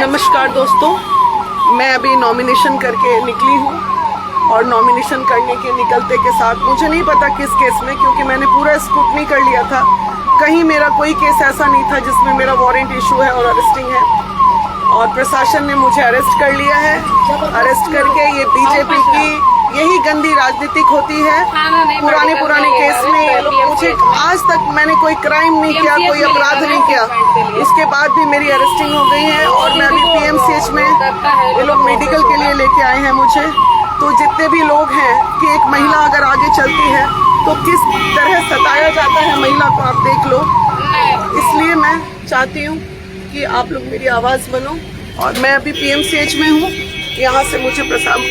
नमस्कार दोस्तों, मैं अभी नॉमिनेशन करके निकली हूँ और नॉमिनेशन करने के निकलते के साथ मुझे नहीं पता किस केस में, क्योंकि मैंने पूरा स्क्रूटनी कर लिया था। कहीं मेरा कोई केस ऐसा नहीं था जिसमें मेरा वारंट इशू है और अरेस्टिंग है, और प्रशासन ने मुझे अरेस्ट कर लिया है। अरेस्ट करके ये बीजेपी की यही गंदी राजनीतिक होती है। पुराने केस में ये लोग मुझे, आज तक मैंने कोई क्राइम नहीं किया, कोई अपराध नहीं किया, उसके बाद भी मेरी अरेस्टिंग हो गई है और मैं अभी PMCH में, ये लोग मेडिकल के लिए लेके आए हैं मुझे। तो जितने भी लोग हैं कि एक महिला अगर आगे चलती है तो किस तरह सताया जाता है महिला को, आप देख लो। इसलिए मैं चाहती हूँ कि आप लोग मेरी आवाज़ बनो, और मैं अभी PMCH में हूँ। यहाँ से मुझे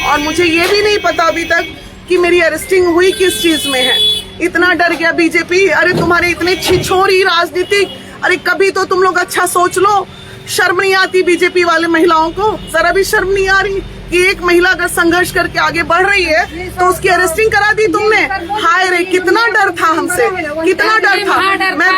और मुझे ये भी नहीं पता अभी तक कि मेरी अरेस्टिंग हुई किस चीज में है। इतना डर गया बीजेपी। अरे तुम्हारे इतने छिछोरी राजनीतिक, अरे कभी तो तुम लोग अच्छा सोच लो। शर्म नहीं आती बीजेपी वाले महिलाओं को? जरा भी शर्म नहीं आ रही कि एक महिला अगर संघर्ष करके आगे बढ़ रही है तो उसकी अरेस्टिंग करा दी तुमने। हाय रे, कितना डर था हमसे, कितना डर था। मैं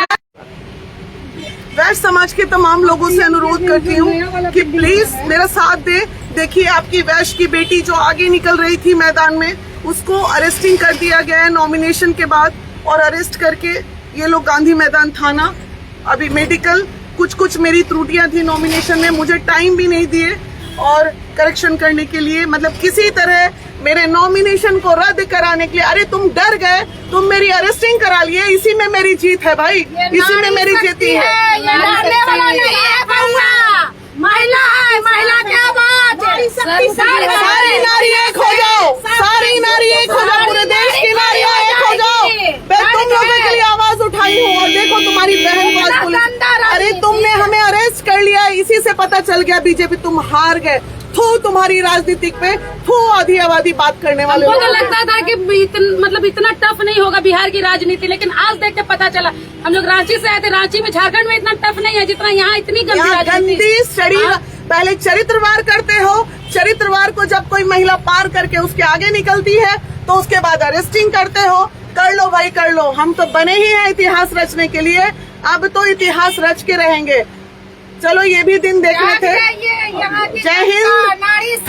वैश्य समाज के तमाम लोगों से अनुरोध करती हूँ कि प्लीज मेरा साथ दे। देखिए, आपकी वैश्य की बेटी जो आगे निकल रही थी मैदान में, उसको अरेस्टिंग कर दिया गया है नॉमिनेशन के बाद, और अरेस्ट करके ये लोग गांधी मैदान थाना, अभी मेडिकल, कुछ मेरी त्रुटियां थी नॉमिनेशन में, मुझे टाइम भी नहीं दिए और करेक्शन करने के लिए, मतलब किसी तरह मेरे नॉमिनेशन को रद्द कराने के लिए। अरे तुम डर गए, तुम मेरी अरेस्टिंग करा लिए, इसी में मेरी जीत है भाई, इसी में मेरी जीती है। महिला है, महिला क्या बात, सारी नारी एक हो जाओ, सारी नारी एक हो जाओ, पूरे देश की नारियां एक हो जाओ। मैं तुम लोगों के लिए आवाज उठाई हूँ, और देखो तुम्हारी बहन को पुलिस, अरे तुमने हमें अरेस्ट कर लिया, इसी से पता चल गया बीजेपी तुम हार गए। थू तुम्हारी राजनीतिक पे, थू आधी आबादी बात करने वाले। मुझे लगता था कि मतलब इतना टफ नहीं होगा बिहार की राजनीति, लेकिन आज देख के पता चला। हम लोग रांची से आए थे, रांची में, झारखंड में इतना टफ नहीं है जितना यहाँ। इतनी गंदी शरीर, पहले चरित्रवार करते हो, चरित्रवार को जब कोई महिला पार करके उसके आगे निकलती है तो उसके बाद अरेस्टिंग करते हो। कर लो भाई, कर लो, हम तो बने ही हैं इतिहास रचने के लिए, अब तो इतिहास रच के रहेंगे। चलो, ये भी दिन देखने थे। जय हिंद,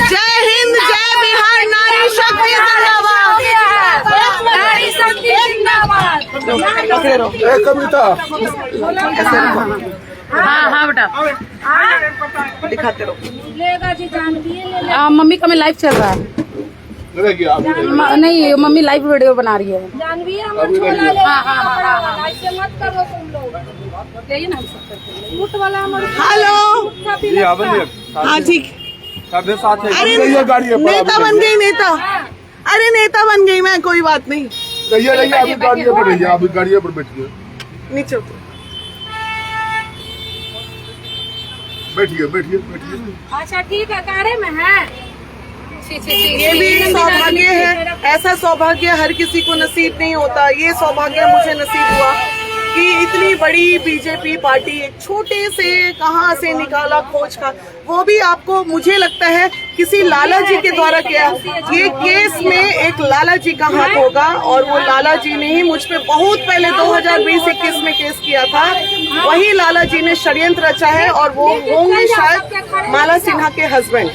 जय हिंद, जय बिहार, नारी शक्ति जिंदाबाद, नारी शक्ति जिंदाबाद। कविता, हाँ बेटा, दिखाते रहो। मम्मी का में लाइव चल रहा है। नहीं, मम्मी लाइव वीडियो बना रही है। हेलो, हाँ ठीक। अरे नेता बन गई, नेता, अरे नेता बन गई मैं, कोई बात नहीं। अभी गाड़ियों पर बैठिए, नीचे उतरो। बैठिए। अच्छा ठीक है, गाड़ी में है। ये भी सौभाग्य है, ऐसा सौभाग्य हर किसी को नसीब नहीं होता। ये सौभाग्य मुझे नसीब हुआ कि इतनी बड़ी बीजेपी पार्टी एक छोटे से कहां से निकाला खोज का, वो भी आपको, मुझे लगता है किसी लाला जी के द्वारा किया। ये केस में एक लाला जी का हाथ होगा, और वो लाला जी ने ही मुझ पे बहुत पहले 2020-21 में केस किया था। वही लाला जी ने षड्यंत्र रचा है, और वो होंगे शायद माला सिन्हा के हस्बैंड,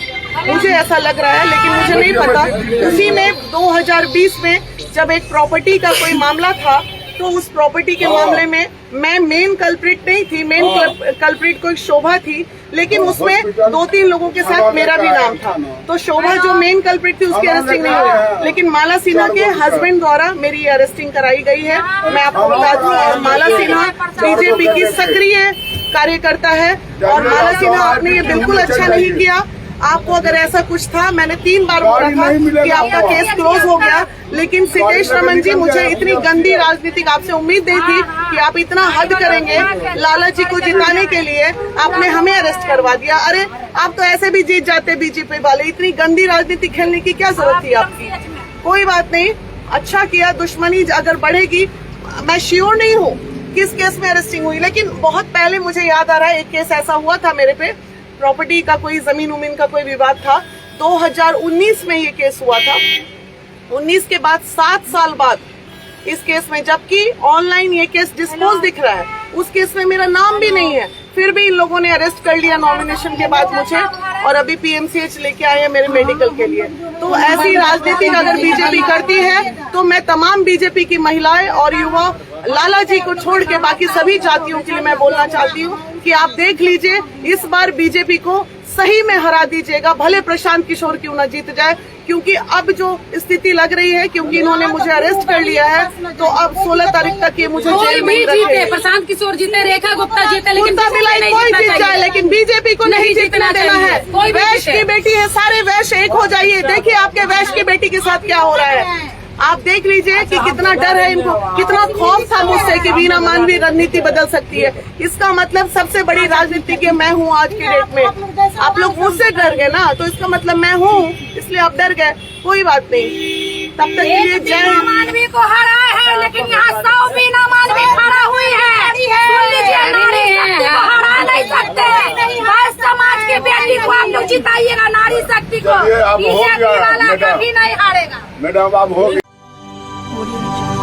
मुझे ऐसा लग रहा है, लेकिन मुझे नहीं पता। उसी में 2020 में जब एक प्रॉपर्टी का कोई मामला था, तो उस प्रॉपर्टी के मामले में मैं मेन कल्प्रिट नहीं थी, मेन कल्प्रिट कोई शोभा थी, लेकिन उसमें 2-3 लोगों के साथ मेरा भी नाम था। तो शोभा जो मेन कल्प्रिट थी उसकी अरेस्टिंग नहीं हुई, लेकिन माला सिन्हा के हस्बैंड द्वारा मेरी अरेस्टिंग कराई गई है। मैं आपको बता दूं, और माला सिन्हा बीजेपी की सक्रिय कार्यकर्ता है, और माला सिन्हा आपने ये बिल्कुल अच्छा नहीं किया। आपको अगर ऐसा कुछ था, मैंने 3 बार बोला था कि आपका केस क्लोज हो गया, लेकिन सितेश रमन जी, मुझे इतनी गंदी राजनीतिक आपसे उम्मीद नहीं थी कि आप इतना हद करेंगे। लाला जी को जिताने के लिए आपने हमें अरेस्ट करवा दिया। अरे आप तो ऐसे भी जीत जाते बीजेपी वाले, इतनी गंदी राजनीति खेलने की क्या जरूरत थी आपकी? कोई बात नहीं, अच्छा किया। दुश्मनी अगर बढ़ेगी, मैं श्योर नहीं हूँ किस केस में अरेस्टिंग हुई, लेकिन बहुत पहले मुझे याद आ रहा है एक केस ऐसा हुआ था मेरे पे, प्रॉपर्टी का कोई जमीन उमीन का कोई विवाद था। 2019 में ये केस हुआ था। 19 के बाद 7 साल बाद इस केस में, जबकि ऑनलाइन ये केस डिस्पोज दिख रहा है, उस केस में मेरा नाम भी नहीं है, फिर भी इन लोगों ने अरेस्ट कर लिया नॉमिनेशन के बाद मुझे, और अभी पीएमसीएच लेके आए हैं मेरे मेडिकल के लिए। तो ऐसी राजनीति अगर बीजेपी करती है तो मैं तमाम बीजेपी की महिलाएं और युवा, लाला जी को छोड़ के बाकी सभी जातियों के लिए मैं बोलना चाहती हूँ कि आप देख लीजिए, इस बार बीजेपी को सही में हरा दीजिएगा, भले प्रशांत किशोर क्यों न जीत जाए, क्योंकि अब जो स्थिति लग रही है, क्योंकि इन्होंने मुझे अरेस्ट कर लिया है, तो अब 16 तारीख तक ये मुझे कोई जेल में भी ही जीते, रखेंगे। प्रशांत किशोर जीते, रेखा गुप्ता जीते, लेकिन कुत्ता किसी को बिलाई नहीं कोई जीतना जीत जाए, चाहिए। लेकिन बीजेपी को नहीं जीतना देना है। कोई भी वैश्य जीते। की बेटी है, सारे वैश्य एक हो जाइए। देखिए आपके वैश्य की बेटी के साथ क्या हो रहा है, आप देख लीजिए कि कितना डर है इनको, कितना खौफ था मुझसे कि वीणा मानवी रणनीति बदल सकती है। इसका मतलब सबसे बड़ी राजनीतिज्ञ मैं हूँ आज की डेट में। आप लोग मुझसे डर गए ना, तो इसका मतलब मैं हूँ, इसलिए आप डर गए। कोई बात नहीं, तब तक के लिए जय हिंद। मानवी को हरा है, लेकिन यहाँ 100 वीणा मानवी खड़ा हुई है। सुन लीजिए, नारी शक्ति को हरा नहीं सकते। हर समाज के बेटी को आप लोग जिताइएगा, नारी शक्ति को। चलिए, अब हो गया, बीजेपी वाला मैडम। कभी नहीं हारेगा। मैडम आप हो गए। Audio Jungle.